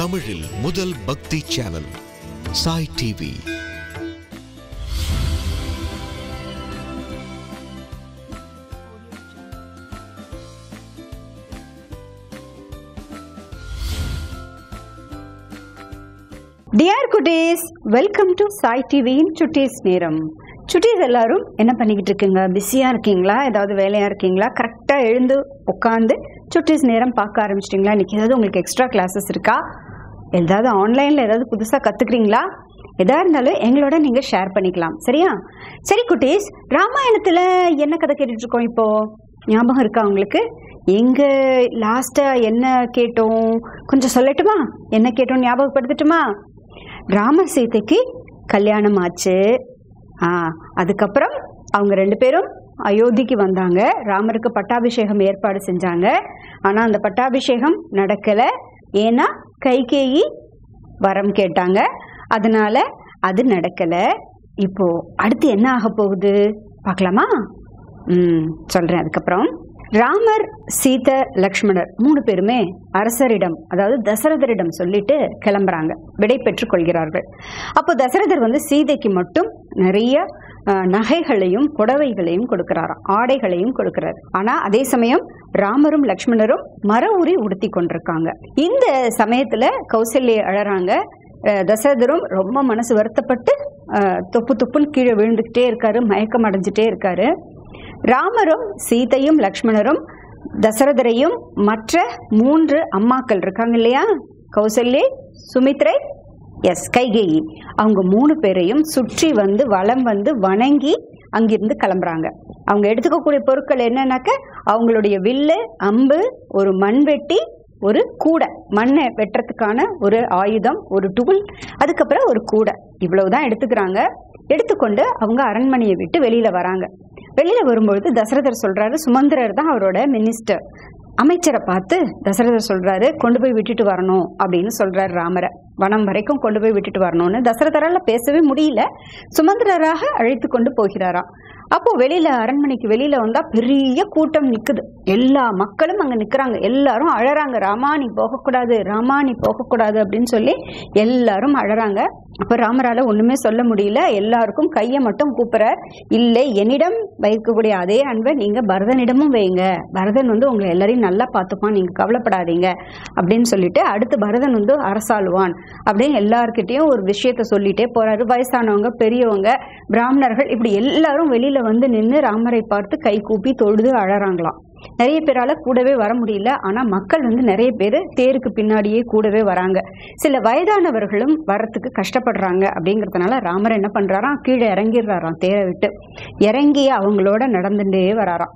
தமிழில் முதல் பக்தி channel Sai TV. Dear Kutis, welcome to Sai TV in Chuttis நேரம். சுட்டீஸ் எல்லாரும் என்ன பண்ணிக்கிட்டு இருக்கீங்க? பிஸியாக இருக்கீங்களா? ஏதாவது வேலையாக இருக்கீங்களா? கரெக்டாக எழுந்து உட்காந்து சுட்டீஸ் நேரம் பார்க்க ஆரம்பிச்சிட்டிங்களா? இன்றைக்கி ஏதாவது உங்களுக்கு எக்ஸ்ட்ரா கிளாஸஸ் இருக்கா? ஏதாவது ஆன்லைனில் ஏதாவது புதுசாக கற்றுக்குறீங்களா? எதாக இருந்தாலும் எங்களோட நீங்கள் ஷேர் பண்ணிக்கலாம். சரியா? சரி குட்டீஸ், ராமாயணத்தில் என்ன கதை கேட்டுட்ருக்கோம் இப்போது? ஞாபகம் இருக்கா உங்களுக்கு? எங்கே லாஸ்ட்டாக என்ன கேட்டோம்? கொஞ்சம் சொல்லட்டுமா? என்ன கேட்டோம் ஞாபகப்படுத்தட்டுமா? ராமர் சீதைக்கு கல்யாணம் ஆச்சு. அதுக்கப்புறம் அவங்க 2 பேரும் அயோத்திக்கு வந்தாங்க. ராமருக்கு பட்டாபிஷேகம் ஏற்பாடு செஞ்சாங்க. ஆனால் அந்த பட்டாபிஷேகம் நடக்கலை. ஏன்னா கைகேயி வரம் கேட்டாங்க. அதனால அது நடக்கலை. இப்போ அடுத்து என்ன ஆக போகுது பார்க்கலாமா? சொல்கிறேன். அதுக்கப்புறம் ராமர், சீதை, லக்ஷ்மணர் 3 பேருமே அரசரிடம், அதாவது தசரதரிடம் சொல்லிட்டு கிளம்புறாங்க, விடை பெற்றுக் கொள்கிறார்கள். அப்போ தசரதர் சீதைக்கு மட்டும் நிறைய நகைகளையும் புடவைகளையும் கொடுக்கிறாராம், ஆடைகளையும் கொடுக்கிறார். ஆனா அதே சமயம் ராமரும் லக்ஷ்மணரும் மர உரி உடுத்தி கொண்டிருக்காங்க. இந்த சமயத்துல கௌசல்யா அழறாங்க. தசரதரும் ரொம்ப மனசு வருத்தப்பட்டு தொப்பு தொப்புன்னு கீழே விழுந்துகிட்டே இருக்காரு, மயக்கம் அடைஞ்சிட்டே இருக்காரு. ராமரும் சீதையும் லக்ஷ்மணரும் தசரதரையும் மற்ற 3 அம்மாக்கள் இருக்காங்க இல்லையா, கௌசல்யை, சுமித்ரை, கைகேயி, அவங்க 3 பேரையும் சுற்றி வலம் வணங்கி அங்கிருந்து கிளம்புறாங்க. அவங்க எடுத்துக்கக்கூடிய பொருட்கள் என்னன்னாக்க அவங்களுடைய வில்லு, அம்பு, ஒரு மண்வெட்டி, ஒரு கூடை, மண்ணை வெட்டுறதுக்கான ஒரு ஆயுதம், ஒரு டூல், அதுக்கப்புறம் ஒரு கூடை, இவ்வளவுதான் எடுத்துக்கிறாங்க. எடுத்துக்கொண்டு அவங்க அரண்மனையை விட்டு வெளியில வராங்க. வெளியில வரும்பொழுது தசரதர் சொல்றாரு, சுமந்திரர் தான் அவரோட மினிஸ்டர், அமைச்சரை பார்த்து தசரதர் சொல்றாரு, கொண்டு போய் விட்டுட்டு வரணும் அப்படின்னு சொல்றாரு. ராமரை வனம் வரைக்கும் கொண்டு போய் விட்டுட்டு வரணும்னு தசரதரால பேசவே முடியல. சுமந்திரராக அழைத்து கொண்டு போகிறாராம். அப்போ வெளியில, அரண்மனைக்கு வெளியில வந்தா பெரிய கூட்டம் நிக்குது. எல்லா மக்களும் அங்க நிக்கிறாங்க. எல்லாரும் அழறாங்க, ராமா நீ போகக்கூடாது, ராமா நீ போகக்கூடாது அப்படின்னு சொல்லி எல்லாரும் அழறாங்க. அப்ப ராமரால ஒண்ணுமே சொல்ல முடியல. எல்லாருக்கும் கையை மட்டும் கூப்பிடுறார். இல்லை, என்னிடம் வைக்கக்கூடிய அதே அன்பை நீங்க பரதனிடமும் வைங்க, பரதன் உங்களை எல்லாரையும் நல்லா பார்த்துப்பான், நீங்க கவலைப்படாதீங்க அப்படின்னு சொல்லிட்டு, அடுத்து பரதன் அரசாளுவான் அப்படின்னு எல்லார்கிட்டையும் ஒரு விஷயத்த சொல்லிட்டே போறாரு. வயசானவங்க, பெரியவங்க, பிராமணர்கள், இப்படி எல்லாரும் வெளியில நின்று ராமரை பார்த்து கை கூப்பி தொழுது அழறாங்களாம். நிறைய பேரால கூடவே வர முடியல. ஆனா மக்கள் நிறைய பேர் தேருக்கு பின்னாடியே கூடவே வராங்க. சில வயதானவர்களும் வரத்துக்கு கஷ்டப்படுறாங்க. அப்படிங்கறதுனால ராமர் என்ன பண்றாராம், கீழே இறங்கிடுறாராம். தேரை விட்டு இறங்கி அவங்களோட நடந்துட்டே வராராம்.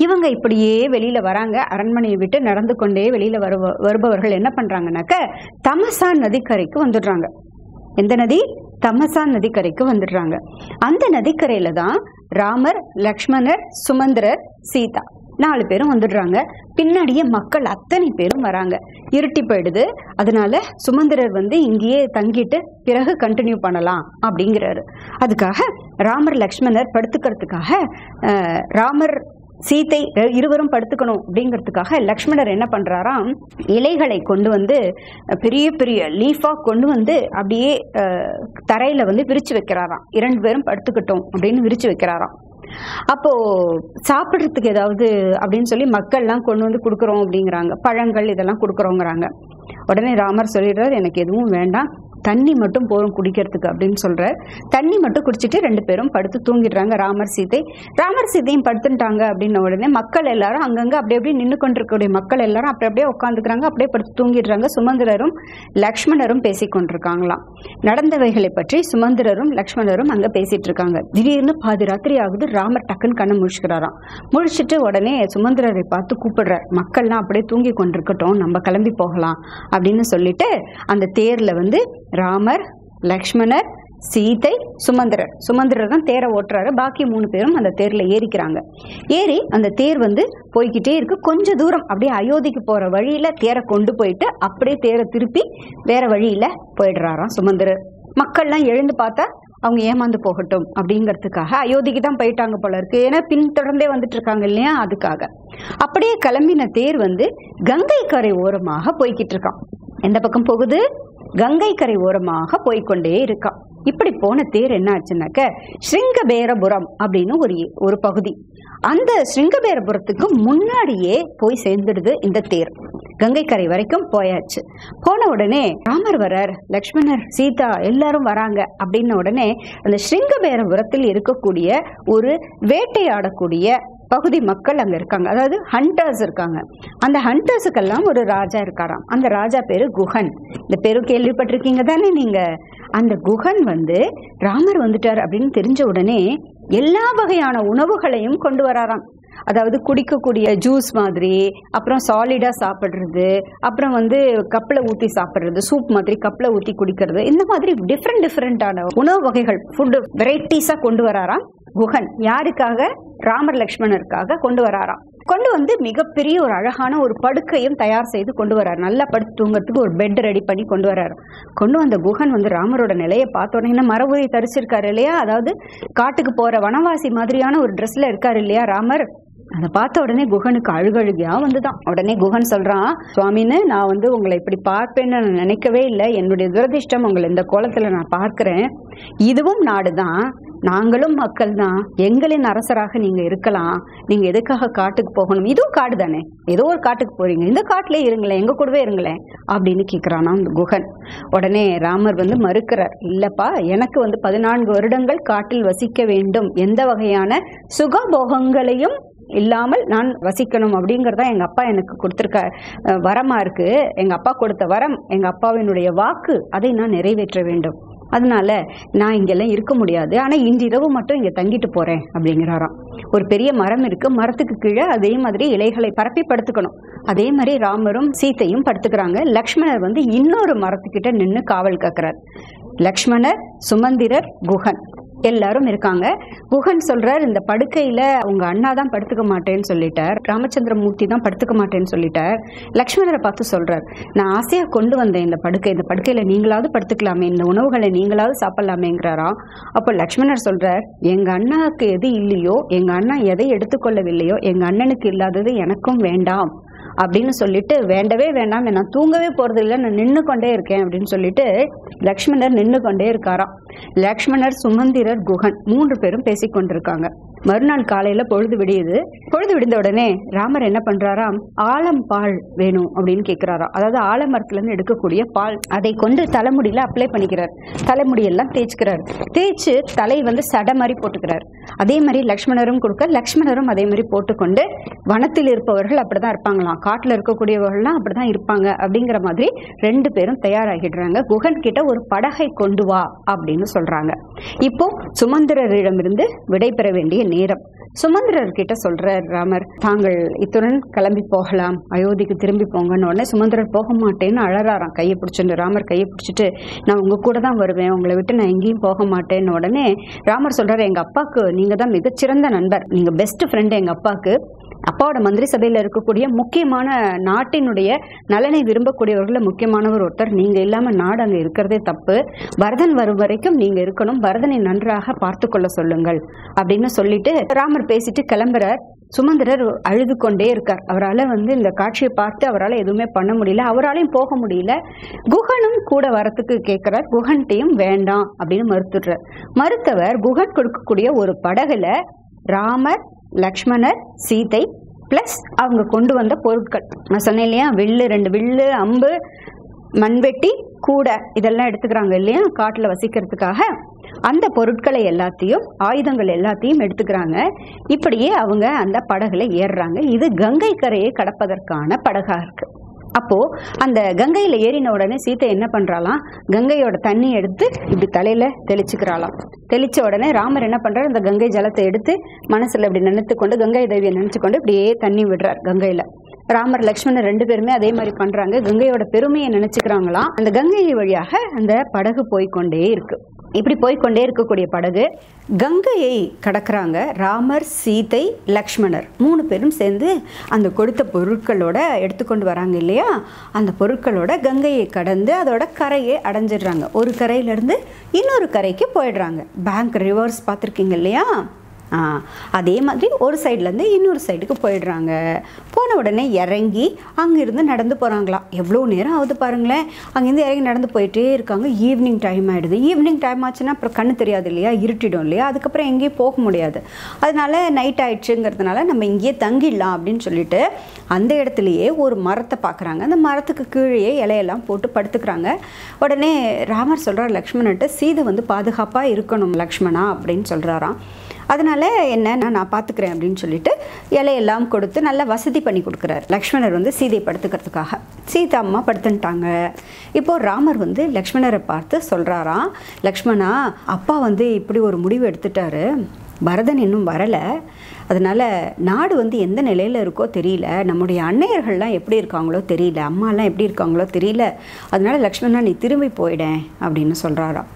இவங்க இப்படியே வெளியில வராங்க. அரண்மனையை விட்டு நடந்து கொண்டே வெளியில வருபவர்கள் என்ன பண்றாங்கன்னாக்க தமசா நதிக்கரைக்கு வந்துடுறாங்க. எந்த நதி? தமசா நதிக்கரைக்கு வந்துடுறாங்க. அந்த நதிக்கரையில தான் ராமர், லக்ஷ்மணர், சுமந்திரர், சீதா 4 பேரும் வந்துடுறாங்க. பின்னாடியே மக்கள் அத்தனை பேரும் வராங்க. இருட்டி போயிடுது. அதனால சுமந்திரர் இங்கேயே தங்கிட்டு பிறகு கண்டினியூ பண்ணலாம் அப்படிங்கிறாரு. அதுக்காக ராமர், லக்ஷ்மணர் படுத்துக்கிறதுக்காக, ராமர், சீதை இருவரும் படுத்துக்கணும் அப்படிங்கிறதுக்காக லக்ஷ்மணர் என்ன பண்றாராம், இலைகளை கொண்டு பெரிய பெரிய லீஃபா கொண்டு அப்படியே தரையில விரிச்சு வைக்கிறாராம். 2 பேரும் படுத்துக்கிட்டோம் அப்படின்னு விரிச்சு வைக்கிறாராம். அப்போ சாப்பிட்றதுக்கு ஏதாவது அப்படின்னு சொல்லி மக்கள்லாம் கொண்டு கொடுக்குறோம் அப்படிங்கிறாங்க. பழங்கள் இதெல்லாம் கொடுக்குறோங்கிறாங்க. உடனே ராமர் சொல்லிடுறாரு, எனக்கு எதுவும் வேண்டாம், தண்ணி மட்டும் போரும் குடிக்கிறதுக்கு அப்படின்னு சொல்றாரு. தண்ணி மட்டும் குடிச்சிட்டு 2 பேரும் படுத்து தூங்கிடுறாங்க. ராமர் சீதையும் படுத்துட்டாங்க அப்படின்ன உடனே மக்கள் எல்லாரும் அங்கங்க அப்படியே நின்று கொண்டிருக்கக்கூடிய மக்கள் எல்லாரும் அப்படியே உட்காந்துக்கிறாங்க, அப்படியே படுத்து தூங்கிடுறாங்க. சுமந்திரரும் லக்ஷ்மணரும் பேசிக் கொண்டிருக்காங்களாம். நடந்தவைகளை பற்றி சுமந்திரரும் லக்ஷ்மணரும் அங்க பேசிட்டு இருக்காங்க. திடீர்னு பாதி ராத்திரி ஆகுது. ராமர் டக்குன்னு கண்ணை முழிச்சுக்கிறாராம். முழிச்சிட்டு உடனே சுமந்திரரை பார்த்து கூப்பிடுறார், மக்கள்லாம் அப்படியே தூங்கி கொண்டிருக்கட்டும், நம்ம கிளம்பி போகலாம் அப்படின்னு சொல்லிட்டு அந்த தேர்ல ராமர், லக்ஷ்மணர், சீதை, சுமந்திரர் தான் தேரை ஓட்டுறாரு. பாக்கி 3 பேரும் அந்த தேர்ல ஏறிக்கிறாங்க. ஏறி அந்த தேர் போய்கிட்டே இருக்கு. கொஞ்ச தூரம் அப்படியே அயோத்திக்கு போற வழியில தேரை கொண்டு போயிட்டு அப்படியே தேரை திருப்பி வேற வழியில போயிடுறாராம் சுமந்திரர். மக்கள்லாம் எழுந்து பார்த்தா அவங்க ஏமாந்து போகட்டும் அப்படிங்கிறதுக்காக அயோத்திக்கு தான் போயிட்டாங்க போல இருக்கு. ஏன்னா பின்தொடர்ந்தே வந்துட்டு இருக்காங்க இல்லையா, அதுக்காக. அப்படியே கிளம்பின தேர் கங்கை கரை ஓரமாக போய்கிட்டு இருக்கான். எந்த பக்கம் போகுது? கங்கை கரை ஓரமாக போய்கொண்டே இருக்கா. இப்படி போன தேர் என்ன ஆச்சுன்னாக்க ஸ்ருங்கபேரபுரம் அப்படின்னு ஒரு பகுதி. அந்த ஸ்ருங்கபேரபுரத்துக்கு முன்னாடியே போய் சேர்ந்துடுது இந்த தேர். கங்கை கரை வரைக்கும் போயாச்சு. போன உடனே ராமர் வரார், லக்ஷ்மணர், சீதா எல்லாரும் வராங்க. அப்படின்ன உடனே அந்த ஸ்ருங்கபேரபுரத்தில் இருக்கக்கூடிய ஒரு வேட்டையாடக்கூடிய பகுதி மக்கள் அங்க இருக்காங்க. அதாவது ஹண்டர்ஸ் இருக்காங்க. அந்த ஹண்டர்ஸுக்கெல்லாம் ஒரு ராஜா இருக்காராம். அந்த ராஜா பேரு குஹன். இந்த பேரு கேள்விப்பட்டிருக்கீங்க தானே நீங்க? அந்த குஹன் ராமர் வந்துட்டார் அப்படின்னு தெரிஞ்ச உடனே எல்லா வகையான உணவுகளையும் கொண்டு வராராம். அதாவது குடிக்கக்கூடிய ஜூஸ் மாதிரி, அப்புறம் சாலிடா சாப்பிடுறது, அப்புறம் கப்பில் ஊற்றி சாப்பிடுறது, சூப் மாதிரி கப்பில் ஊற்றி குடிக்கிறது, இந்த மாதிரி டிஃப்ரெண்டான உணவு வகைகள், ஃபுட்டு வெரைட்டிஸா கொண்டு வராராம் குஹன். யாருக்காக? ராமர் லக்ஷ்மணருக்காக கொண்டு வராராம். கொண்டு மிகப்பெரிய ஒரு அழகான ஒரு படுக்கையும் தயார் செய்து கொண்டு வர்றாரு. நல்லா படுத்து தூங்கறதுக்கு ஒரு பெட் ரெடி பண்ணி கொண்டு வர்றாரு. கொண்டு வந்த குஹன் ராமரோட நிலையை பார்த்த உடனே மரபுரி தரிச்சிருக்காரு இல்லையா? அதாவது காட்டுக்கு போற வனவாசி மாதிரியான ஒரு ட்ரெஸ்ல இருக்காரு இல்லையா ராமர்? அதை பார்த்த உடனே குஹனுக்கு அழுகழுகியா வந்துதான். உடனே குஹன் சொல்றான், சுவாமின்னு நான் உங்களை இப்படி பார்ப்பேன்னு நான் நினைக்கவே இல்லை. என்னுடைய துரதிர்ஷ்டம் உங்களை இந்த கோலத்துல நான் பார்க்கிறேன். இதுவும் நாடுதான், நாங்களும் மக்கள் தான். எங்களின் அரசராக நீங்க இருக்கலாம். நீங்க எதுக்காக காட்டுக்கு போகணும்? இதுவும் காடு தானே, ஏதோ ஒரு காட்டுக்கு போறீங்க, இந்த காட்டுல இருங்களேன், எங்க கூடவே இருங்களேன் அப்படின்னு கேக்குறானா அந்த குஹன். உடனே ராமர் மறுக்கிறார். இல்லப்பா, எனக்கு 14 வருடங்கள் காட்டில் வசிக்க வேண்டும், எந்த வகையான சுகபோகங்களையும் இல்லாமல் நான் வசிக்கணும் அப்படிங்கறதா எங்க அப்பா எனக்கு கொடுத்திருக்க வரமா இருக்கு. எங்க அப்பா கொடுத்த வரம், எங்க அப்பாவினுடைய வாக்கு, அதை நான் நிறைவேற்ற வேண்டும். அதனால நான் இங்கெல்லாம் இருக்க முடியாது. ஆனா இன்றிரவு மட்டும் இங்க தங்கிட்டு போறேன் அப்படிங்கிறாராம். ஒரு பெரிய மரம் இருக்கு, மரத்துக்கு கீழே அதே மாதிரி இலைகளை பரப்பி படுத்துக்கணும். அதே மாதிரி ராமரும் சீத்தையும் படுத்துக்கிறாங்க. லக்ஷ்மணர் இன்னொரு மரத்துக்கிட்ட நின்று காவல் காக்குறார். லக்ஷ்மணர், சுமந்திரர், குஹன் எல்லாரும் இருக்காங்க. குஹன் சொல்றார், இந்த படுக்கையில உங்க அண்ணா தான் படுத்துக்க மாட்டேன்னு சொல்லிட்டார், ராமச்சந்திரமூர்த்தி தான் படுத்துக்க மாட்டேன்னு சொல்லிட்டார். லக்ஷ்மணரை பார்த்து சொல்றார், நான் ஆசையா கொண்டு வந்தேன் இந்த படுக்கையில நீங்களாவது படுத்துக்கலாமே, இந்த உணவுகளை நீங்களாவது சாப்பிடலாமேங்கிறாராம். அப்போ லக்ஷ்மணர் சொல்றார், எங்க அண்ணாவுக்கு எது இல்லையோ, எங்க அண்ணா எதை எடுத்துக்கொள்ளவில்லையோ, எங்க அண்ணனுக்கு இல்லாதது எனக்கும் வேண்டாம் அப்படின்னு சொல்லிட்டு, வேண்டவே வேண்டாம், நான் தூங்கவே போறது இல்லை, நான் நின்று கொண்டே இருக்கேன் அப்படின்னு சொல்லிட்டு லக்ஷ்மணர் நின்று கொண்டே இருக்காராம். லக்ஷ்மணர், சுமந்திரர், குஹன் 3 பேரும் பேசிக்கொண்டிருக்காங்க. மறுநாள் காலையில பொழுது விடியுது. பொழுது விடிந்த உடனே ராமர் என்ன பண்றாராம், ஆலம் பால் வேணும் அப்படின்னு கேட்கிறாராம். அதாவது ஆலமரத்துல இருந்து எடுக்கக்கூடிய பால், அதை கொண்டு தலைமுடியில அப்ளை பண்ணிக்கிறார். தலைமுடியெல்லாம் தேய்ச்சிக்கிறார். தேய்ச்சு தலை சடை மாதிரி போட்டுக்கிறார். அதே மாதிரி லக்ஷ்மணரும் கொடுக்க, லக்ஷ்மணரும் அதே மாதிரி போட்டுக்கொண்டு, வனத்தில் இருப்பவர்கள் அப்படிதான் இருப்பாங்களாம், காட்டுல இருக்கக்கூடியவர்கள்லாம் அப்படிதான் இருப்பாங்க அப்படிங்கிற மாதிரி 2 பேரும் தயாராகிடுறாங்க. குஹன் கிட்ட ஒரு படகை கொண்டு வா அப்படின்னு சொல்றாங்க. இப்போ சுமந்திரரிடமிருந்து விடை பெற வேண்டிய நேரம். சுமந்திரர் கிட்ட சொல்றார் ராமர், தாங்கள் இத்துடன் கிளம்பி போகலாம், அயோத்திக்கு திரும்பி போங்கன்னு. உடனே சுமந்திரர் போக மாட்டேன்னு அழறாராம் கையை பிடிச்சுட்டு. ராமர் கையை பிடிச்சிட்டு, நான் உங்க கூட தான் வருவேன், உங்களை விட்டு நான் எங்கேயும் போக மாட்டேன்னு. உடனே ராமர் சொல்றாரு, எங்க அப்பாவுக்கு நீங்க தான் மிகச்சிறந்த நண்பர், நீங்க பெஸ்ட் ஃப்ரெண்ட் எங்க அப்பாவுக்கு. அப்பாவோட மந்திரி சபையில இருக்கக்கூடிய முக்கியமான, நாட்டினுடைய நலனை விரும்பக்கூடியவர்கள முக்கியமானவர் ஒருத்தர். நீங்க இல்லாம நாடு அங்க இருக்கிறதே தப்பு. பரதன் வரும் வரைக்கும் நீங்க இருக்கணும், பரதனை நன்றாக பார்த்து கொள்ள சொல்லுங்கள் அப்படின்னு சொல்லிட்டு ராமர் பேசிட்டு கிளம்புறார். சுமந்திரர் அழுது கொண்டே இருக்கார். அவரால் இந்த காட்சியை பார்த்து அவரால் எதுவுமே பண்ண முடியல, அவராலையும் போக முடியல. குஹனும் கூட வரத்துக்கு கேட்கிறார். குஹன்ட்டையும் வேண்டாம் அப்படின்னு மறுத்துடுறார். மறுத்தவர் குஹன் கொடுக்கக்கூடிய ஒரு படகுல ராமர், லக்ஷ்மணர், சீதை பிளஸ் அவங்க கொண்டு வந்த பொருட்கள், நான் சொன்னேன் இல்லையா, வில்லு, 2 வில்லு, அம்பு, மண்வெட்டி, கூடை, இதெல்லாம் எடுத்துக்கிறாங்க இல்லையா காட்டுல வசிக்கிறதுக்காக. அந்த பொருட்களை எல்லாத்தையும், ஆயுதங்கள் எல்லாத்தையும் எடுத்துக்கிறாங்க. இப்படியே அவங்க அந்த படகுல ஏறுறாங்க. இது கங்கை கரையை கடப்பதற்கான படகா இருக்கு. அப்போ அந்த கங்கையில ஏறின உடனே சீதை என்ன பண்றாளாம், கங்கையோட தண்ணி எடுத்து இப்படி தலையில தெளிச்சுக்கிறாளாம். தெளிச்ச உடனே ராமர் என்ன பண்றாரு, அந்த கங்கை ஜலத்தை எடுத்து மனசுல இப்படி நினைத்து கொண்டு, கங்கை தேவியை நினைச்சு கொண்டு இப்படியே தண்ணி விடுறார் கங்கையில. ராமர், லக்ஷ்மணர் 2 பேருமே அதே மாதிரி பண்றாங்க. கங்கையோட பெருமையை நினைச்சுக்கிறாங்களாம். அந்த கங்கை வழியாக அந்த படகு போய்கொண்டே இருக்கு. இப்படி போய்கொண்டே இருக்கக்கூடிய படகு கங்கையை கடக்குறாங்க. ராமர், சீதை, லக்ஷ்மணர் 3 பேரும் சேர்ந்து அந்த கொடுத்த பொருட்களோட எடுத்துக்கொண்டு வராங்க இல்லையா, அந்த பொருட்களோட கங்கையை கடந்து அதோட கரையை அடைஞ்சிடுறாங்க. ஒரு கரையிலேருந்து இன்னொரு கரைக்கு போயிடுறாங்க. பேங்க் ரிவர்ஸ் பார்த்துருக்கீங்க இல்லையா, அதே மாதிரி ஒரு சைட்லேருந்து இன்னொரு சைடுக்கு போயிடுறாங்க. போன உடனே இறங்கி அங்கேருந்து நடந்து போகிறாங்களாம். எவ்வளோ நேரம் ஆகுது பாருங்களேன். அங்கேருந்து இறங்கி நடந்து போயிட்டே இருக்காங்க. ஈவினிங் டைம் ஆகிடுது. ஈவினிங் டைம் ஆச்சுன்னா அப்புறம் கண்ணு தெரியாது இல்லையா, இருட்டிடும் இல்லையா, அதுக்கப்புறம் எங்கேயும் போக முடியாது. அதனால நைட் ஆயிடுச்சுங்கிறதுனால நம்ம இங்கேயே தங்கிடலாம் அப்படின்னு சொல்லிட்டு அந்த இடத்துலையே ஒரு மரத்தை பார்க்குறாங்க. அந்த மரத்துக்கு கீழே இலையெல்லாம் போட்டு படுத்துக்கிறாங்க. உடனே ராமர் சொல்கிறார் லக்ஷ்மணன்ட்ட, சீதை வந்து பாதுகாப்பாக இருக்கணும் லக்ஷ்மணா அப்படின்னு சொல்கிறாராம். அதனால் என்ன நான் பார்த்துக்கிறேன் அப்படின்னு சொல்லிட்டு இலையெல்லாம் கொடுத்து நல்லா வசதி பண்ணி கொடுக்குறாரு. லக்ஷ்மணர் வந்து சீதையை படுத்துக்கிறதுக்காக. சீதா அம்மா படுத்துட்டாங்க. இப்போது ராமர் வந்து லக்ஷ்மணரை பார்த்து சொல்கிறாராம், லக்ஷ்மணா, அப்பா வந்து இப்படி ஒரு முடிவு எடுத்துட்டாரு, பரதன் இன்னும் வரலை, அதனால் நாடு வந்து எந்த நிலையில் இருக்கோ தெரியல, நம்முடைய அன்னையர்கள்லாம் எப்படி இருக்காங்களோ தெரியல, அம்மாலாம் எப்படி இருக்காங்களோ தெரியல, அதனால் லக்ஷ்மணா நீ திரும்பி போயிடேன் அப்படின்னு சொல்கிறாராம்.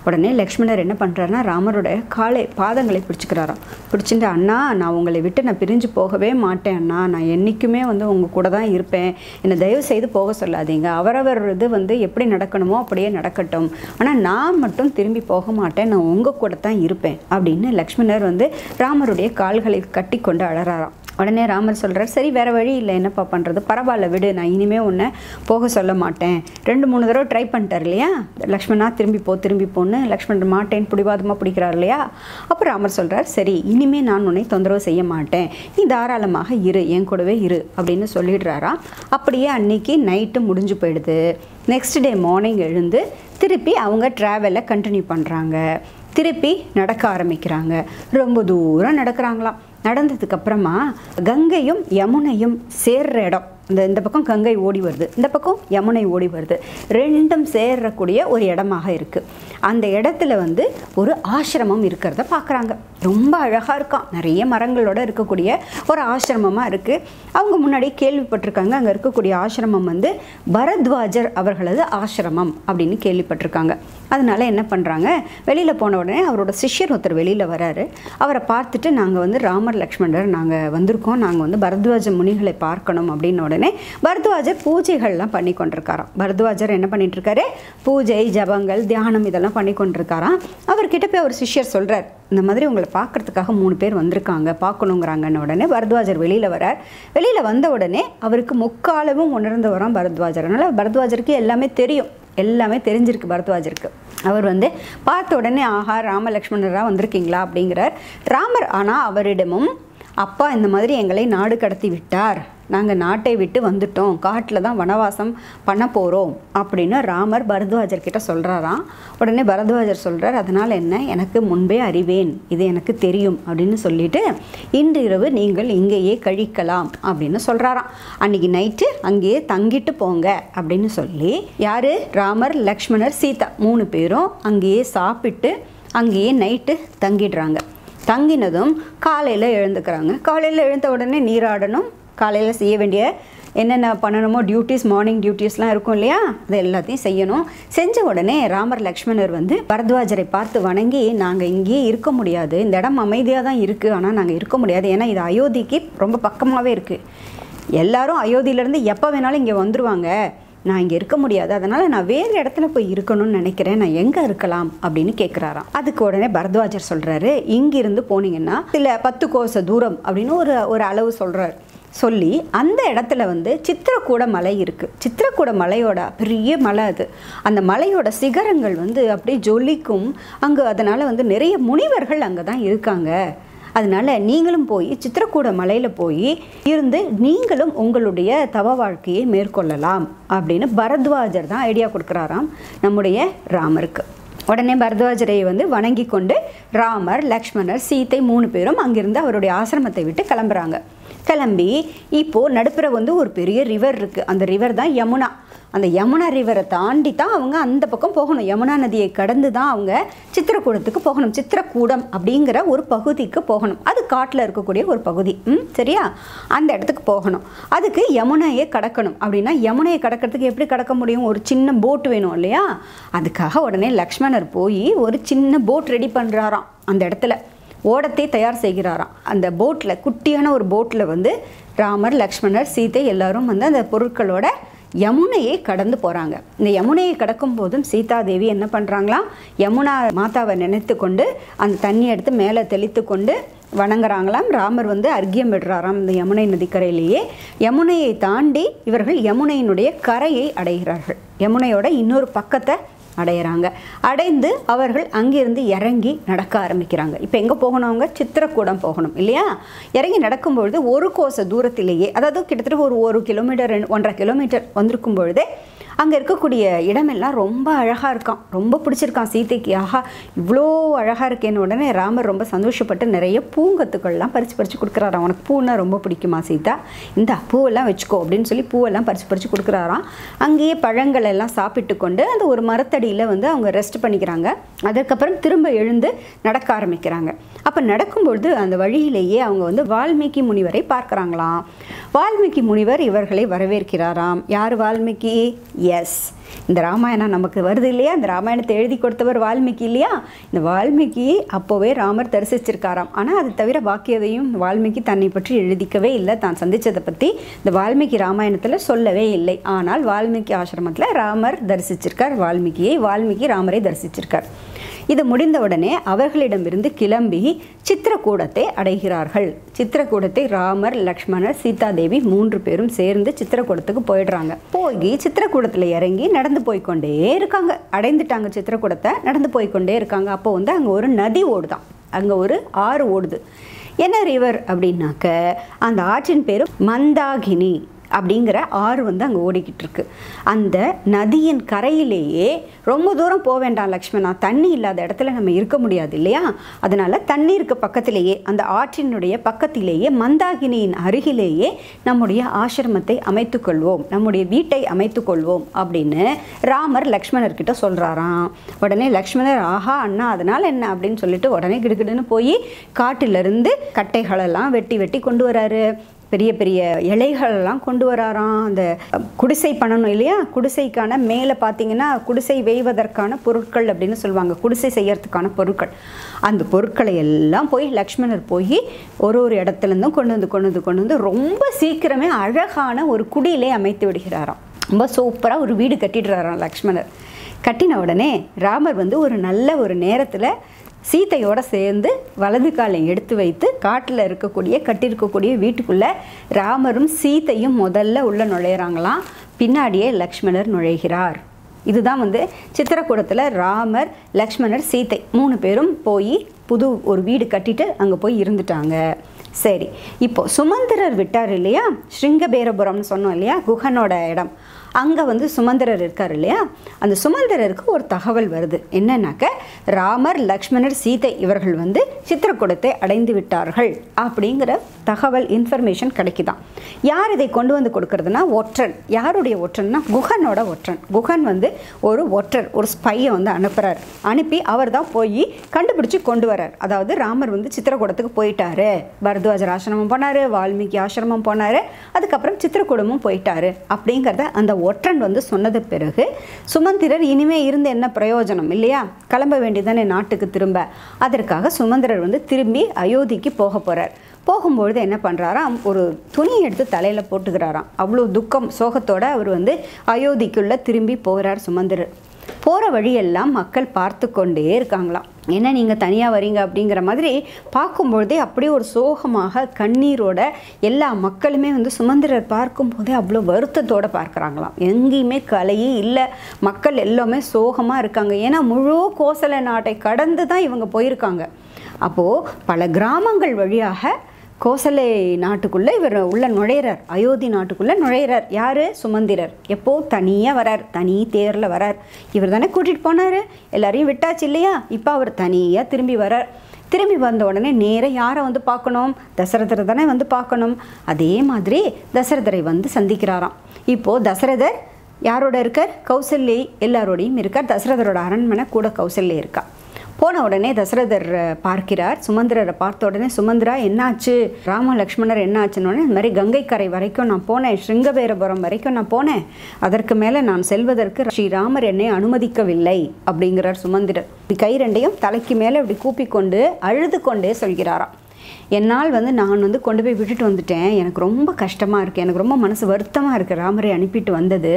உடனே லக்ஷ்மணர் என்ன பண்ணுறாருன்னா ராமரோட பாதங்களை பிடிச்சிக்கிறாராம். பிடிச்சிட்டு, அண்ணா நான் உங்களை விட்டு நான் பிரிஞ்சு போகவே மாட்டேன் அண்ணா, நான் என்றைக்குமே வந்து உங்கள் கூட தான் இருப்பேன், என்னை தயவு செய்து போக சொல்லாதீங்க, அவரவர் இது வந்து எப்படி நடக்கணுமோ அப்படியே நடக்கட்டும், ஆனால் நான் மட்டும் திரும்பி போக மாட்டேன், நான் உங்கள் கூட தான் இருப்பேன் அப்படின்னு லக்ஷ்மணர் வந்து ராமருடைய கால்களை கட்டி கொண்டு அழறாராம். உடனே ராமர் சொல்கிறார், சரி வேறு வழி இல்லை, என்னப்பா பண்ணுறது, பரவாயில்ல விடு, நான் இனிமேல் உன்னை போக சொல்ல மாட்டேன். 2-3 தடவை ட்ரை பண்ணிட்டார் இல்லையா லக்ஷ்மணா, திரும்பி போன்னு லக்ஷ்மணர் மாட்டேன்னு பிடிவாதமாக பிடிக்கிறார் இல்லையா. அப்போ ராமர் சொல்கிறார், சரி இனிமேல் நான் உன்னை தொந்தரவு செய்ய மாட்டேன், நீ தாராளமாக இரு, என் கூடவே இரு அப்படின்னு சொல்லிடுறாராம். அப்படியே அன்னைக்கு நைட்டு முடிஞ்சு போயிடுது. நெக்ஸ்ட் டே மார்னிங் எழுந்து திருப்பி அவங்க ட்ராவலை கண்டினியூ பண்ணுறாங்க. திருப்பி நடக்க ஆரம்பிக்கிறாங்க. ரொம்ப தூரம் நடக்கிறாங்களாம். நடந்ததுக்கப்புறமா கங்கையும் யமுனையும் சேர்ற இடம், இந்த பக்கம் கங்கை ஓடி வருது, இந்த பக்கம் யமுனை ஓடி வருது, ரெண்டும் சேரக்கூடிய ஒரு இடமாக இருக்குது. அந்த இடத்துல வந்து ஒரு ஆசிரமம் இருக்கிறத பார்க்குறாங்க. ரொம்ப அழகாக இருக்கான், நிறைய மரங்களோட இருக்கக்கூடிய ஒரு ஆசிரமமாக இருக்குது. அவங்க முன்னாடி கேள்விப்பட்டிருக்காங்க அங்கே இருக்கக்கூடிய ஆசிரமம் வந்து பரத்வாஜர் அவர்களது ஆசிரமம் அப்படின்னு கேள்விப்பட்டிருக்காங்க. அதனால என்ன பண்ணுறாங்க, வெளியில் போன உடனே அவரோட சிஷ்யர் ஒருத்தர் வெளியில் வராரு. அவரை பார்த்துட்டு, நாங்கள் வந்து ராமர் லக்ஷ்மணர் நாங்கள் வந்திருக்கோம், நாங்கள் வந்து பரத்வாஜ முனிகளை பார்க்கணும் அப்படின்னு உடனே பரத்வாஜர் பூஜைகள்லாம் பண்ணி கொண்டிருக்காராம். பரத்வாஜர் என்ன பண்ணிட்டு இருக்காரு, பூஜை ஜபங்கள் தியானம் இதெல்லாம் பண்ணி கொண்டிருக்காராம். அவர்கிட்ட போய் அவர் சிஷ்யர் சொல்கிறார், இந்த மாதிரி உங்களை பார்க்கறதுக்காக 3 பேர் வந்திருக்காங்க, பார்க்கணுங்கிறாங்கன்னு. உடனே பரத்வாஜர் வெளியில் வரார். வெளியில் வந்த உடனே அவருக்கு முக்காலமும் உணர்ந்து வரான் பரத்வாஜர். அதனால் பரத்வாஜருக்கு எல்லாமே தெரியும், எல்லாமே தெரிஞ்சிருக்கு பரத்வாஜருக்கு. அவர் வந்து பார்த்த உடனே, ஆஹா ராம லக்ஷ்மணராக வந்திருக்கீங்களா அப்படிங்கிறார். ராமர் ஆனால் அவரிடமும், அப்பா இந்த மாதிரி எங்களை நாடு கடத்தி விட்டார், நாங்கள் நாட்டை விட்டு வந்துட்டோம், காட்டில் தான் வனவாசம் பண்ண போகிறோம் அப்படின்னு ராமர் பரத்வாஜர்கிட்ட சொல்கிறாராம். உடனே பரத்வாஜர் சொல்கிறார், அதனால் என்ன, எனக்கு முன்பே அறிவேன், இது எனக்கு தெரியும் அப்படின்னு சொல்லிட்டு இன்று இரவு நீங்கள் இங்கேயே கழிக்கலாம் அப்படின்னு சொல்கிறாராம். அன்றைக்கி நைட்டு அங்கேயே தங்கிட்டு போங்க அப்படின்னு சொல்லி யார், ராமர் லக்ஷ்மணர் சீதா 3 பேரும் அங்கேயே சாப்பிட்டு அங்கேயே நைட்டு தங்கிடுறாங்க. தங்கினதும் காலையில் எழுந்துக்கிறாங்க. காலையில் எழுந்த உடனே நீராடணும், காலையில் செய்ய வேண்டிய என்னென்ன பண்ணணுமோ டியூட்டிஸ், மார்னிங் டியூட்டிஸ்லாம் இருக்கும் இல்லையா, அது எல்லாத்தையும் செய்யணும். செஞ்ச உடனே ராமர் லக்ஷ்மணர் வந்து பரத்வாஜரை பார்த்து வணங்கி, நாங்கள் இங்கேயே இருக்க முடியாது, இந்த இடம் அமைதியாக தான் இருக்குது, ஆனால் நாங்கள் இருக்க முடியாது, ஏன்னா இது அயோத்திக்கு ரொம்ப பக்கமாகவே இருக்குது, எல்லாரும் அயோத்தியிலேருந்து எப்போ வேணாலும் இங்கே வந்துடுவாங்க, நான் இங்கே இருக்க முடியாது, அதனால் நான் வேறு இடத்துல போய் இருக்கணும்னு நினைக்கிறேன், நான் எங்கே இருக்கலாம் அப்படின்னு கேட்குறாராம். அதுக்கு உடனே பரத்வாஜர் சொல்கிறாரு, இங்கிருந்து போனீங்கன்னா சில 10 கோச தூரம் அப்படின்னு ஒரு அளவு சொல்கிறார். சொல்லி அந்த இடத்துல வந்து சித்திரக்கூட மலை இருக்குது. சித்திரக்கூட மலையோட பெரிய மலை அது. அந்த மலையோட சிகரங்கள் வந்து அப்படியே ஜொலிக்கும் அங்கே. அதனால் வந்து நிறைய முனிவர்கள் அங்கே தான் இருக்காங்க. அதனால் நீங்களும் போய் சித்திரக்கூட மலையில் போய் இருந்து நீங்களும் உங்களுடைய தவ வாழ்க்கையை மேற்கொள்ளலாம் அப்படின்னு பரத்வாஜர் தான் ஐடியா கொடுக்குறாராம் நம்முடைய ராமருக்கு. உடனே பரத்வாஜரை வந்து வணங்கி கொண்டு ராமர் லக்ஷ்மணர் சீதை 3 பேரும் அங்கிருந்து அவருடைய ஆசிரமத்தை விட்டு கிளம்புறாங்க. கிளம்பி இப்போது நடுப்புற வந்து ஒரு பெரிய ரிவர் இருக்குது. அந்த ரிவர் தான் யமுனா. அந்த யமுனா ரிவரை தாண்டி தான் அவங்க அந்த பக்கம் போகணும். யமுனா நதியை கடந்து தான் அவங்க சித்திரக்கூடத்துக்கு போகணும். சித்திரக்கூடம் அப்படிங்கிற ஒரு பகுதிக்கு போகணும். அது காட்டில் இருக்கக்கூடிய ஒரு பகுதி. சரியா? அந்த இடத்துக்கு போகணும். அதுக்கு யமுனையை கடக்கணும். அப்படின்னா யமுனையை கடக்கிறதுக்கு எப்படி கடக்க முடியும்? ஒரு சின்ன போட் வேணும் இல்லையா? அதுக்காக உடனே லக்ஷ்மணர் போய் ஒரு சின்ன போட் ரெடி பண்ணுறாராம். அந்த இடத்துல ஓடத்தை தயார் செய்கிறாராம். அந்த போட்டில், குட்டியான ஒரு போட்டில் வந்து ராமர் லக்ஷ்மணர் சீதை எல்லாரும் வந்து அந்த பொருட்களோட யமுனையை கடந்து போகிறாங்க. இந்த யமுனையை கடக்கும் போதும் சீதாதேவி என்ன பண்ணுறாங்களாம், யமுனா மாதாவை நினைத்து கொண்டு அந்த தண்ணி எடுத்து மேலே தெளித்து கொண்டு வணங்குறாங்களாம். ராமர் வந்து அர்க்கியம் விடுறாராம் இந்த யமுனை நதிக்கரையிலேயே. யமுனையை தாண்டி இவர்கள் யமுனையினுடைய கரையை அடைகிறார்கள். யமுனையோட இன்னொரு பக்கத்தை அடையிறாங்க. அடைந்து அவர்கள் அங்கிருந்து இறங்கி நடக்க ஆரம்பிக்கிறாங்க. இப்போ எங்கே போகணும், அவங்க சித்திரக்கூடம் போகணும் இல்லையா. இறங்கி நடக்கும்பொழுது ஒரு கோச தூரத்திலேயே, அதாவது கிட்டத்தட்ட ஒரு 1 கிலோமீட்டர் 1.5 கிலோமீட்டர் வந்திருக்கும் பொழுதே அங்கே இருக்கக்கூடிய இடமெல்லாம் ரொம்ப அழகாக இருக்கான். ரொம்ப பிடிச்சிருக்கான் சீதைக்கு. ஆஹா, இவ்வளோ அழகாக இருக்கேன்னு உடனே ராமர் ரொம்ப சந்தோஷப்பட்டு நிறைய பூங்கத்துக்கள்லாம் பறித்து கொடுக்குறாராம். உனக்கு பூன்னா ரொம்ப பிடிக்குமா சீதா, இந்த பூவெல்லாம் வச்சுக்கோ அப்படின்னு சொல்லி பூவெல்லாம் பறித்து கொடுக்குறாராம். அங்கேயே பழங்கள் எல்லாம் சாப்பிட்டு கொண்டு அந்த ஒரு மரத்தடியில் வந்து அவங்க ரெஸ்ட் பண்ணிக்கிறாங்க. அதற்கப்புறம் திரும்ப எழுந்து நடக்க ஆரம்பிக்கிறாங்க. அப்போ நடக்கும்பொழுது அந்த வழியிலேயே அவங்க வந்து வால்மீகி முனிவரை பார்க்குறாங்களாம். வால்மீகி முனிவர் இவர்களை வரவேற்கிறாராம். யார் வால்மீகி? எஸ், இந்த ராமாயணம் நமக்கு வருது இல்லையா, இந்த ராமாயணத்தை எழுதி கொடுத்தவர் வால்மீகி இல்லையா. இந்த வால்மீகி அப்போவே ராமர் தரிசிச்சிருக்காராம். ஆனால் அது தவிர பாக்கி எதையும் வால்மீகி தன்னை பற்றி எழுதிக்கவே இல்லை. தான் சந்தித்ததை பற்றி இந்த வால்மீகி ராமாயணத்தில் சொல்லவே இல்லை. ஆனால் வால்மீகி ஆசிரமத்தில் ராமர் தரிசிச்சிருக்கார் வால்மீகியை, வால்மீகி ராமரை தரிசிச்சிருக்கார். இது முடிந்தவுடனே அவர்களிடமிருந்து கிளம்பி சித்திரக்கூடத்தை அடைகிறார்கள். சித்திரக்கூடத்தை ராமர், லக்ஷ்மணர், சீதாதேவி 3 பேரும் சேர்ந்து சித்திரக்கூடத்துக்கு போயிடுறாங்க. போய் சித்திரக்கூடத்தில் இறங்கி நடந்து போய்கொண்டே இருக்காங்க. அடைந்துட்டாங்க சித்திரக்கூடத்தை, நடந்து போய்கொண்டே இருக்காங்க. அப்போ வந்து அங்கே ஒரு நதி ஓடுதான், அங்கே ஒரு ஆறு ஓடுது. என்ன ரிவர் அப்படின்னாக்க அந்த ஆற்றின் பேர் மந்தாகினி அப்படிங்கிற ஆறு வந்து அங்கே ஓடிக்கிட்டு இருக்கு. அந்த நதியின் கரையிலேயே ரொம்ப தூரம் போக வேண்டாம் லக்ஷ்மணா, தண்ணி இல்லாத இடத்துல நம்ம இருக்க முடியாது இல்லையா. அதனால தண்ணீருக்கு பக்கத்திலேயே, அந்த ஆற்றினுடைய பக்கத்திலேயே, மந்தாகினியின் அருகிலேயே நம்முடைய ஆசிரமத்தை அமைத்து கொள்வோம், நம்முடைய வீட்டை அமைத்து கொள்வோம் அப்படின்னு ராமர் லக்ஷ்மணர்கிட்ட சொல்கிறாராம். உடனே லக்ஷ்மணர் ஆஹா அண்ணா அதனால் என்ன அப்படின்னு சொல்லிட்டு உடனே கிடுகிடுன்னு போய் காட்டிலிருந்து கட்டைகளெல்லாம் வெட்டி கொண்டு வராரு. பெரிய பெரிய இலைகளெல்லாம் கொண்டு வராராம். அந்த குடிசை பண்ணணும் இல்லையா, குடிசைக்கான மேலே பார்த்தீங்கன்னா குடிசை வேய்வதற்கான பொருட்கள் அப்படின்னு சொல்லுவாங்க, குடிசை செய்யறதுக்கான பொருட்கள். அந்த பொருட்களை எல்லாம் போய் லக்ஷ்மணர் போய் ஒரு இடத்துலேருந்தும் கொண்டு வந்து ரொம்ப சீக்கிரமே அழகான ஒரு குடியிலே அமைத்து விடுகிறாராம். ரொம்ப சூப்பராக ஒரு வீடு கட்டிடுறாராம் லக்ஷ்மணர். கட்டின உடனே ராமர் வந்து ஒரு நல்ல ஒரு நேரத்தில் சீதையோடு சேர்ந்து வலது காலை எடுத்து வைத்து காட்டில் கட்டியிருக்கக்கூடிய வீட்டுக்குள்ளே ராமரும் சீதையும் முதல்ல உள்ளே நுழையிறாங்களாம். பின்னாடியே லக்ஷ்மணர் நுழைகிறார். இதுதான் வந்து சித்திரக்கூடத்தில் ராமர், லக்ஷ்மணர், சீதை 3 பேரும் போய் புது ஒரு வீடு கட்டிட்டு அங்கே போய் இருந்துட்டாங்க. சரி, இப்போது சுமந்திரர் விட்டார் இல்லையா, ஸ்ருங்கபேரபுரம்னு சொன்னோம் இல்லையா, குஹனோட இடம். அங்கே வந்து சுமந்திரர் இருக்கார் இல்லையா, அந்த சுமந்திரருக்கு ஒரு தகவல் வருது. என்னன்னாக்க ராமர், லக்ஷ்மணர், சீதை இவர்கள் வந்து சித்திரக்கூடத்தை அடைந்து விட்டார்கள் அப்படிங்கிற தகவல், இன்ஃபர்மேஷன் கிடைக்குதான். யார் இதை கொண்டு வந்து கொடுக்கறதுனா ஒற்றன். யாருடைய ஒற்றன்னா குஹனோட ஒற்றன். குஹன் வந்து ஒரு ஒற்றர், ஒரு ஸ்பையை வந்து அனுப்புகிறார். அனுப்பி அவர் தான் போய் கண்டுபிடிச்சி கொண்டு வர்றார். அதாவது ராமர் வந்து சித்திரக்கூடத்துக்கு போயிட்டாரு, பரத்வாஜர் ஆசிரமம் போனார், வால்மீகி ஆசிரமம் போனார், அதுக்கப்புறம் சித்திரக்கூடமும் போயிட்டாரு அப்படிங்கிறத அந்த ஒற்றன் வந்து சொன்னது பிறகு சுமந்திரர் இனிமே இருந்து என்ன பிரயோஜனம் இல்லையா, கிளம்ப வேண்டியதானே நாட்டுக்கு திரும்ப. அதற்காக சுமந்திரர் வந்து திரும்பி அயோத்திக்கு போக போகிறார். போகும்பொழுது என்ன பண்ணுறாராம், ஒரு துணி எடுத்து தலையில் போட்டுக்கிறாராம். அவ்வளோ துக்கம் சோகத்தோடு அவர் வந்து அயோத்திக்குள்ளே திரும்பி போகிறார் சுமந்திரர். போகிற வழியெல்லாம் மக்கள் பார்த்து கொண்டே இருக்காங்களாம். என்ன நீங்கள் தனியாக வரீங்க அப்படிங்கிற மாதிரி பார்க்கும்பொழுதே அப்படியே ஒரு சோகமாக கண்ணீரோட எல்லா மக்களுமே வந்து சுமந்திரர் பார்க்கும்போதே அவ்வளோ வருத்தத்தோடு பார்க்குறாங்களாம். எங்கேயுமே கலையே இல்லை, மக்கள் எல்லாமே சோகமாக இருக்காங்க. ஏன்னா முழு கோசல நாட்டை கடந்து தான் இவங்க போயிருக்காங்க. அப்போது பல கிராமங்கள் வழியாக கோசலை நாட்டுக்குள்ளே இவர் உள்ள நுழையிறார், அயோத்தி நாட்டுக்குள்ளே நுழையிறார். யார்? சுமந்திரர். எப்போ தனியாக வரார், தனி தேரில் வரார். இவர் தானே கூட்டிகிட்டு போனார், எல்லாரையும் விட்டாச்சு இல்லையா, இப்போ அவர் தனியாக திரும்பி வரார். திரும்பி வந்த உடனே நேராக யாரை வந்து பார்க்கணும், தசரதரை தானே வந்து பார்க்கணும். அதே மாதிரி தசரதரை வந்து சந்திக்கிறாராம். இப்போது தசரதர் யாரோட இருக்கார், கௌசல்யை எல்லாரோடையும் இருக்கார். தசரதரோட அரண்மனை கூட கௌசல்யை இருக்கா. போன உடனே தசரதர் பார்க்கிறார். சுமந்திரரை பார்த்த உடனே, சுமந்திரா என்னாச்சு, ராம லக்ஷ்மணர் என்னாச்சுன்னு. இந்த மாதிரி கங்கை கரை வரைக்கும் நான் போனேன், ஸ்ருங்கபேரபுரம் வரைக்கும் நான் போனேன், அதற்கு மேலே நான் செல்வதற்கு ஸ்ரீராமர் என்னை அனுமதிக்கவில்லை அப்படிங்கிறார் சுமந்திரர். கை ரெண்டையும் தலைக்கு மேலே இப்படி கூப்பிக்கொண்டு அழுது கொண்டே சொல்கிறாராம். என்னால் நான் கொண்டு போய் விட்டுட்டு வந்துட்டேன், எனக்கு ரொம்ப கஷ்டமாக இருக்குது, எனக்கு ரொம்ப மனசு வருத்தமாக இருக்குது ராமரை அனுப்பிட்டு வந்தது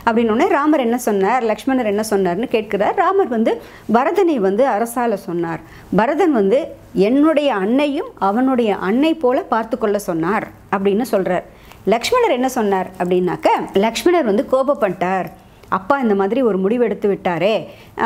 அப்படின்னோடனே ராமர் என்ன சொன்னார், லக்ஷ்மணர் என்ன சொன்னார்னு கேட்கிறார். ராமர் பரதனை அரசால சொன்னார். பரதன் என்னுடைய அன்னையும் அவனுடைய அன்னை போல பார்த்து கொள்ள சொன்னார் அப்படின்னு சொல்கிறார். லக்ஷ்மணர் என்ன சொன்னார் அப்படின்னாக்க, லக்ஷ்மணர் கோபப்பட்டார், அப்பா இந்த மாதிரி ஒரு முடிவு எடுத்து விட்டாரே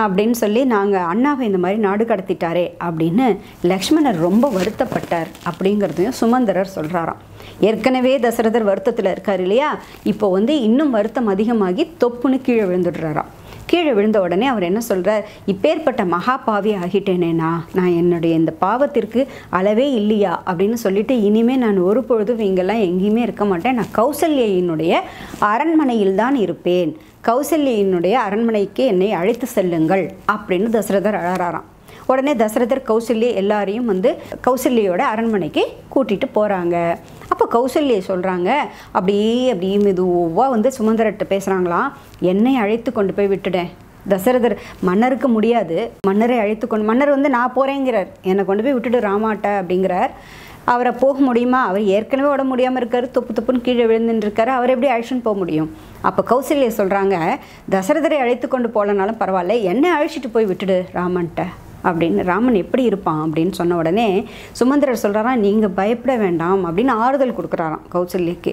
அப்படின்னு சொல்லி நாங்கள் அண்ணாவை இந்த மாதிரி நாடு கடத்திட்டாரே அப்படின்னு லக்ஷ்மணர் ரொம்ப வருத்தப்பட்டார் அப்படிங்கிறதையும் சுமந்திரர் சொல்கிறாராம். ஏற்கனவே தசரதர் வருத்தத்தில் இருக்கார் இல்லையா, இப்போ இன்னும் வருத்தம் அதிகமாகி தொப்புன்னு கீழே விழுந்துடுறாராம். கீழே விழுந்த உடனே அவர் என்ன சொல்கிறார், இப்பேற்பட்ட மகா பாவி ஆகிட்டேனேனா, நான் என்னுடைய இந்த பாவத்திற்கு அளவே இல்லையா அப்படின்னு சொல்லிட்டு இனிமேல் நான் ஒரு பொழுதும் இங்கெல்லாம் எங்கேயுமே இருக்க மாட்டேன், நான் கௌசல்யினுடைய அரண்மனையில் தான் இருப்பேன், கௌசல்யினுடைய அரண்மனைக்கு என்னை அழைத்து செல்லுங்கள் அப்படின்னு தசரதர் அழறாராம். உடனே தசரதர் கௌசல்யை எல்லாரையும் கௌசல்யோட அரண்மனைக்கு கூட்டிகிட்டு போகிறாங்க. அப்போ கௌசல்யை சொல்கிறாங்க, அப்படியே மெதுவாக சுமந்திரர்கிட்ட பேசுகிறாங்களாம், என்னை அழைத்து கொண்டு போய் விட்டுடேன். தசரதர் மன்னருக்கு முடியாது, மன்னரை அழைத்து கொண்டு மன்னர் நான் போகிறேங்கிறார், என்னை கொண்டு போய் விட்டுட்டு ராமாட்ட அப்படிங்கிறார். அவரை போக முடியுமா, அவர் ஏற்கனவே உட முடியாமல் இருக்கார், தொப்புன்னு கீழே விழுந்துருக்காரு, அவர் எப்படி அழைச்சின்னு போக முடியும். அப்போ கௌசல்யை சொல்கிறாங்க, தசரதரை அழைத்து கொண்டு போகலனாலும் பரவாயில்ல, என்னை அழைச்சிட்டு போய் விட்டுடு ராமன்ட்ட அப்படின்னு. ராமன் எப்படி இருப்பான் அப்படின்னு சொன்ன உடனே சுமந்திரர் சொல்கிறாராம், நீங்கள் பயப்பட வேண்டாம் அப்படின்னு ஆறுதல் கொடுக்குறாராம் கௌசல்யக்கு.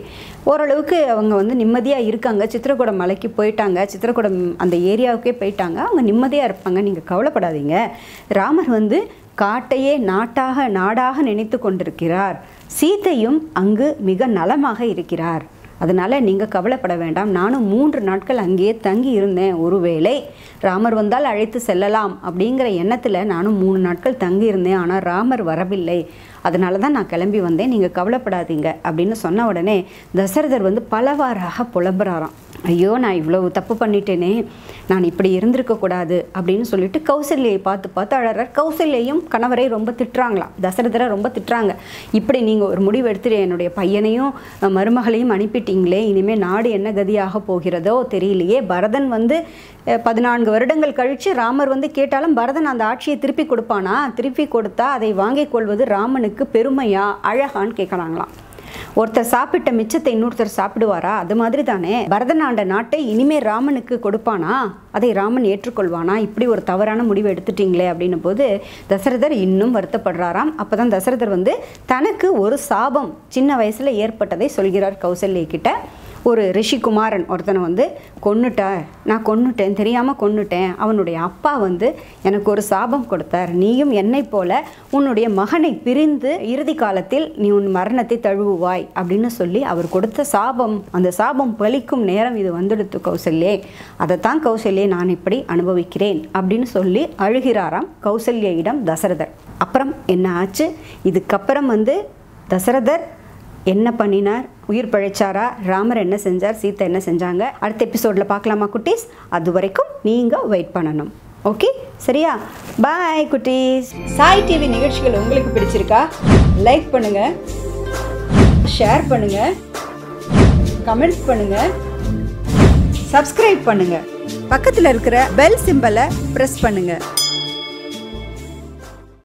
ஓரளவுக்கு அவங்க நிம்மதியாக இருக்காங்க, சித்திரக்கூடம் மலைக்கு போயிட்டாங்க, சித்திரக்கூடம் அந்த ஏரியாவுக்கே போயிட்டாங்க, அவங்க நிம்மதியாக இருப்பாங்க, நீங்கள் கவலைப்படாதீங்க. ராமர் காட்டையே நாடாக நினைத்து கொண்டிருக்கிறார், சீதையும் அங்கு மிக நலமாக இருக்கிறார், அதனால் நீங்கள் கவலைப்பட வேண்டாம், நானும் 3 நாட்கள் அங்கேயே தங்கி இருந்தேன், ஒருவேளை ராமர் வந்தால் அழைத்து செல்லலாம் அப்படிங்கிற எண்ணத்தில் நானும் 3 நாட்கள் தங்கி இருந்தேன், ஆனால் ராமர் வரவில்லை, அதனால தான் நான் கிளம்பி வந்தேன், நீங்கள் கவலைப்படாதீங்க அப்படின்னு சொன்ன உடனே தசரதர் பலவாறாக புலம்புறாராம். ஐயோ, நான் இவ்வளவு தப்பு பண்ணிட்டேனே, நான் இப்படி இருந்திருக்கக்கூடாது அப்படின்னு சொல்லிட்டு கௌசல்யை பார்த்து அழறார். கௌசல்யையும் கணவரை ரொம்ப திட்டுறாங்களாம், தசரதரை ரொம்ப திட்டுறாங்க. இப்படி நீங்கள் ஒரு முடிவு எடுத்துட்டு என்னுடைய பையனையும் மருமகளையும் அனுப்பிட்டீங்களே, இனிமேல் நாடு என்ன கதியாக போகிறதோ தெரியலையே. பரதன் 14 வருடங்கள் கழித்து ராமர் கேட்டாலும் பரதன் அந்த ஆட்சியை திருப்பி கொடுப்பானா, திருப்பி கொடுத்தா அதை வாங்கிக் கொள்வது ராமனுக்கு பெருமையா அழகான்னு கேட்குறாங்களாம். ஒருத்தர் சாப்பிட்ட மிச்சத்தை இன்னொருத்தர் சாப்பிடுவாரா, அது மாதிரி தானே பரதன் ஆண்ட நாட்டை இனிமேல் ராமனுக்கு கொடுப்பானா, அதை ராமன் ஏற்றுக்கொள்வானா, இப்படி ஒரு தவறான முடிவு எடுத்துட்டீங்களே அப்படின்னும் போது தசரதர் இன்னும் வருத்தப்படுறாராம். அப்போ தான் தசரதர் தனக்கு ஒரு சாபம் சின்ன வயசில் ஏற்பட்டதை சொல்கிறார் கௌசல்யை கிட்ட. ஒரு ரிஷிகுமாரன் ஒருத்தனை நான் கொன்னுட்டேன், தெரியாமல் கொன்னுட்டேன், அவனுடைய அப்பா எனக்கு ஒரு சாபம் கொடுத்தார், நீயும் என்னை போல உன்னுடைய மகனை பிரிந்து இறுதி காலத்தில் நீ உன் மரணத்தை தழுவுவாய் அப்படின்னு சொல்லி அவர் கொடுத்த சாபம், அந்த சாபம் பலிக்கும் நேரம் இது வந்துடுத்து கௌசல்யே, அதைத்தான் கௌசல்யை நான் இப்படி அனுபவிக்கிறேன் அப்படின்னு சொல்லி அழுகிறாராம் கௌசல்யிடம் தசரதர். அப்புறம் என்ன ஆச்சு, இதுக்கப்புறம் தசரதர் என்ன பண்ணினார், உயிர் பழைச்சாரா, ராமர் என்ன செஞ்சார், சீத்தை என்ன செஞ்சாங்க, அடுத்த எபிசோடில் பார்க்கலாமா குட்டீஸ்? அது வரைக்கும் நீங்கள் வெயிட் பண்ணணும். ஓகே, சரியா? பாய் குட்டீஸ். சாய் டிவி நிகழ்ச்சிகள் உங்களுக்கு பிடிச்சிருக்கா? லைக் பண்ணுங்க, ஷேர் பண்ணுங்க, கமெண்ட்ஸ் பண்ணுங்க, சப்ஸ்கிரைப் பண்ணுங்க, பக்கத்தில் இருக்கிற பெல் சிம்பலை ப்ரெஸ் பண்ணுங்க.